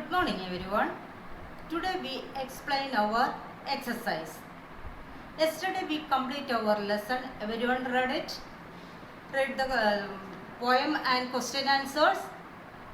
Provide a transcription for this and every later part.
Good morning everyone. Today we explain our exercise. Yesterday we complete our lesson. Everyone read it? Read the poem and question answers?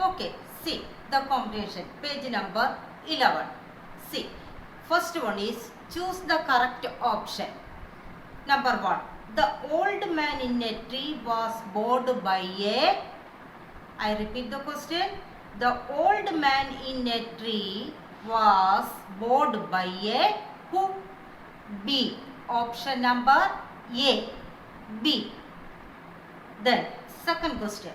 Okay, see the comprehension. Page number 11. See, first one is choose the correct option. Number 1. The old man in a tree was bored by a... I repeat the question. The old man in a tree was bored by a who? B. Option number A. B. Then second question.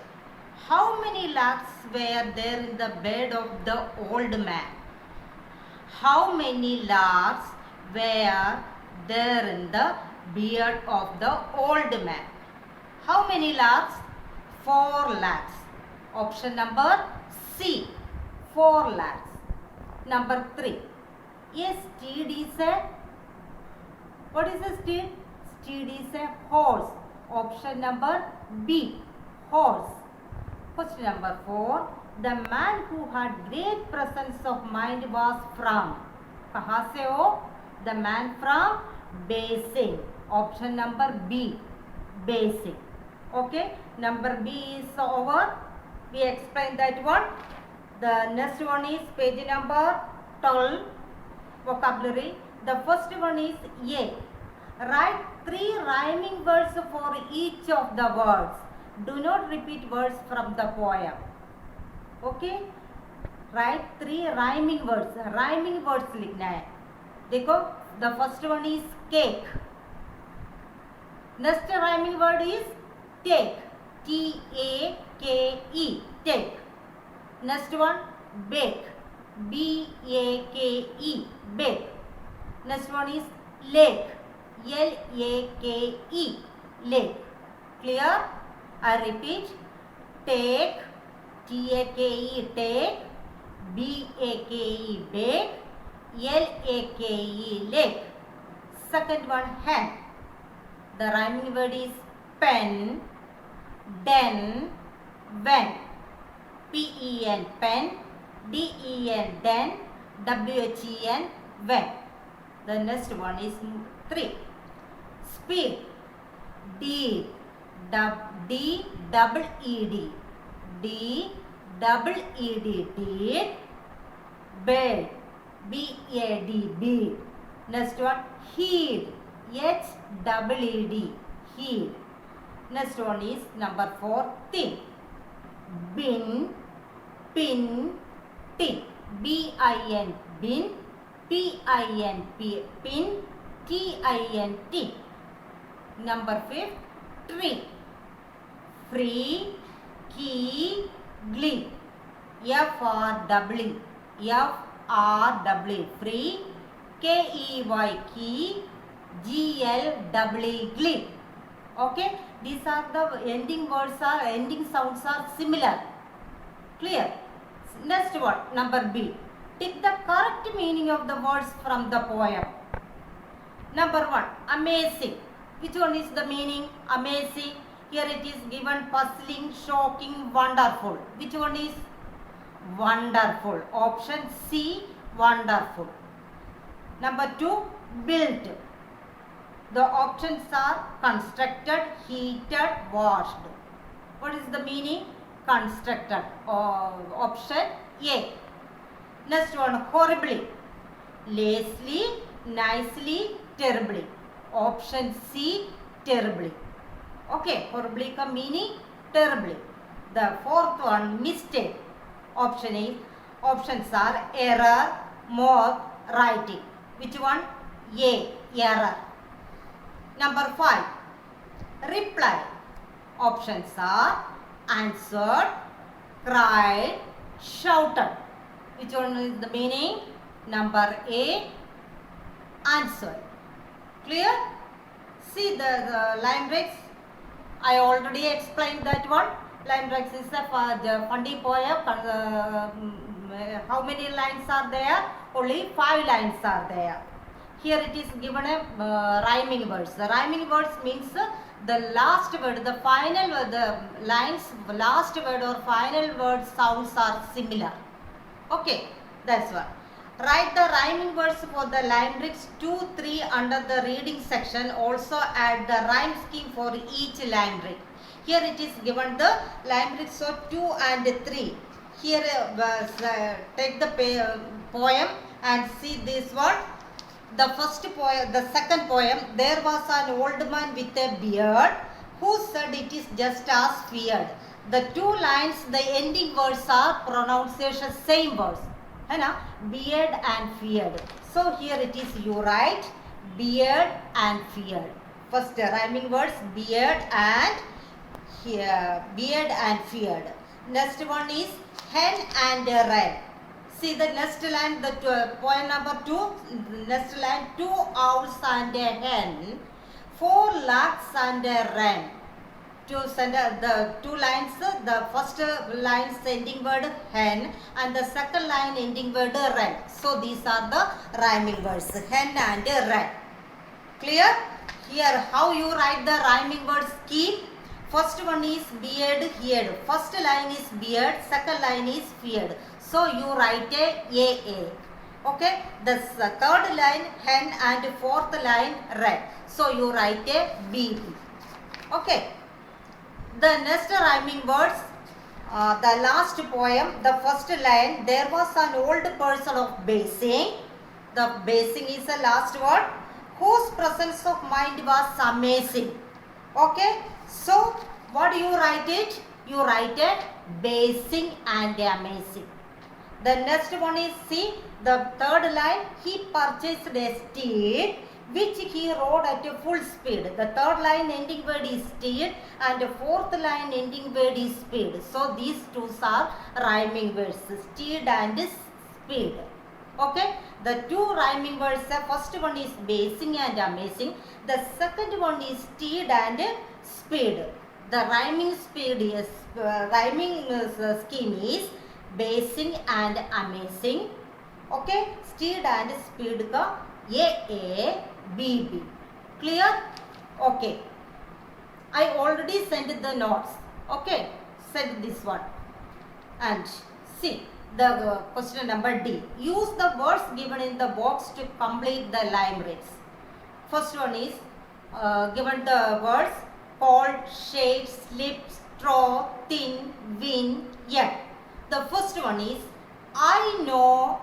How many larks were there in the bed of the old man? How many larks were there in the beard of the old man? How many larks? 4 lakhs. Option number C. 4 lakhs. Number 3. A steed is a... What is a steed? Steed is a horse. Option number B. Horse. Question number 4. The man who had great presence of mind was from... कहाँ से हो? The man from Basing. Option number B. Basing. Okay. Number B is over. We explained that one. The next one is page number 12. Vocabulary. The first one is A. Write 3 rhyming words for each of the words. Do not repeat words from the poem. Okay. Write 3 rhyming words. Rhyming words लिखना है. देखो. The first one is cake. Next rhyming word is take. T-A-K-E. Take. Next one, bake. B-A-K-E. Bake. Next one is lake. L-A-K-E. Lake. Clear? I repeat. Take. T-A-K-E. Take. B-A-K-E. Bake. L-A-K-E. Lake. Second one, hen. The rhyming word is pen. Den, when. P-E-N, pen. D-E-N, den. W-H-E-N, when. The next one is 3. Speed. D-double-E-D. D-double-E-D, deed. Bed. B-A-D, bead. Next one, heed. H-double-E-D, heed. Next one is number 4, thin. Bin, pin, tin. B-I-N, bin. P-I-N, pin. T-I-N, tin. Number 5, tree. Free, key, glee. F-R-W-E. F-R-W-E, free. K-E-Y, key. G-L-E, glee. Okay. These are the ending words are, ending sounds are similar. Clear? Next one, number B. Take the correct meaning of the words from the poem. Number 1, amazing. Which one is the meaning? Amazing. Here it is given puzzling, shocking, wonderful. Which one is? Wonderful. Option C, wonderful. Number 2, built. The options are constructed, heated, washed. What is the meaning? Constructed. Option A. Next one, horribly. Lazily, nicely, terribly. Option C, terribly. Okay, horribly ka meaning terribly. The fourth one, mistake. Options are error, moth, writing. Which one? A, error. Number 5, reply. Options are answered, cried, shouted. Which one is the meaning? Number A, answered. Clear? See the line breaks. I already explained that one. Line breaks is a funny poem. How many lines are there? Only 5 lines are there. Here it is given a rhyming words. The rhyming words means the last word, the final word, the lines, last word or final word sounds are similar. Okay. That's one. Write the rhyming words for the limericks 2, 3 under the reading section. Also add the rhyme scheme for each limerick. Here it is given the limericks of 2 and 3. Here take the poem and see this one. The first poem, the second poem. There was an old man with a beard who said it is just as feared. The two lines, the ending words are pronunciation same words. है ना, beard and feared. So here it is, you write beard and feared. First rhyming words, beard and here beard and feared. Next one is hen and wren. See the next line, the poem number 2. Next line, 2 owls and a hen, 4 larks and a wren. To send the two lines, the first line ending word hen and the second line ending word wren. So these are the rhyming words, hen and wren. Clear? Here how you write the rhyming word scheme. First one is beard, heard. First line is beard, second line is feared. So you write a. Okay. The third line hen and fourth line wren. So you write a bb. Okay. The next rhyming words, the last poem, the first line, there was an old person of basing. The basing is the last word, whose presence of mind was amazing. Okay, so what do you write it? You write it basing and amazing. The next one is, see, the third line, he purchased a steed which he rode at a full speed. The third line ending word is steed and the fourth line ending word is speed. So these two are rhyming words, steed and speed. Okay, the two rhyming words, the first one is basing and amazing. The second one is steed and speed. The rhyming speed is scheme is basing and amazing. Okay, steed and speed ka A, B, B. Clear? Okay. I already sent the notes. Okay, send this one. And see the question number D. Use the words given in the box to complete the limericks. First one is given the words cold, shade, slip, straw, thin, win, young. The first one is, I know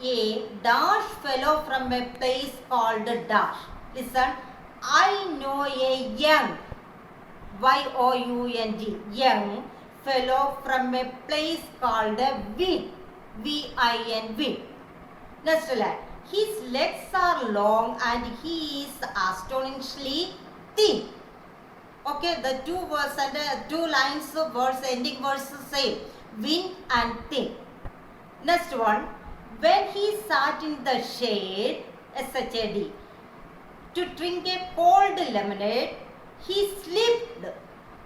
a dash fellow from a place called dash. Listen, I know a young, Y-O-U-N-G, young fellow from a place called Win, V-I-N, Win. Next line, his legs are long and he is astonishingly thin. Okay, the two words and two lines of words, ending words same, win and thin. Next one, when he sat in the shade, S-H-A-D, to drink a cold lemonade, he slipped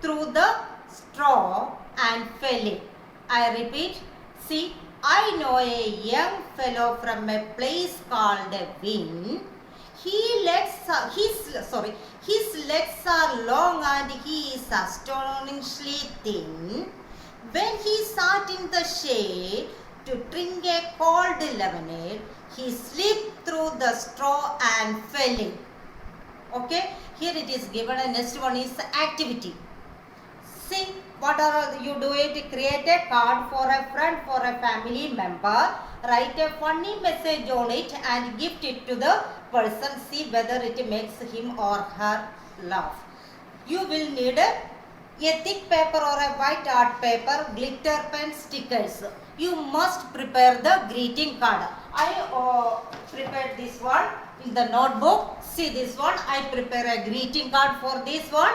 through the straw and fell in. I repeat, see, I know a young fellow from a place called Win. His legs are long and he is astonishingly thin. When he sat in the shade to drink a cold lemonade, he slipped through the straw and fell in. Okay, here it is given, and next one is activity. See, what are you do it? Create a card for a friend, for a family member. Write a funny message on it and gift it to the person. See whether it makes him or her laugh. You will need a thick paper or a white art paper, glitter pen, stickers. You must prepare the greeting card. I prepared this one in the notebook. See this one. I prepare a greeting card for this one.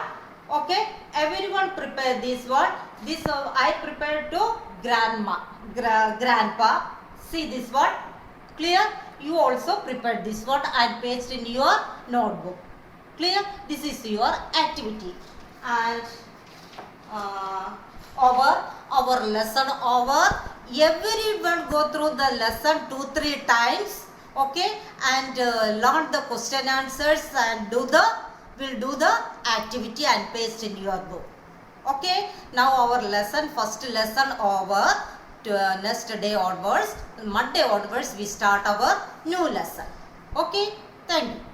Okay, everyone prepare this one. This I prepared to grandpa. See this one. Clear? You also prepare this one and paste in your notebook. Clear? This is your activity. And our lesson over. Everyone go through the lesson 2-3 times. Okay, and learn the question answers and will do the activity and paste in your book. Okay, now our lesson, first lesson over. next day onwards, Monday onwards, we start our new lesson. Okay, thank you.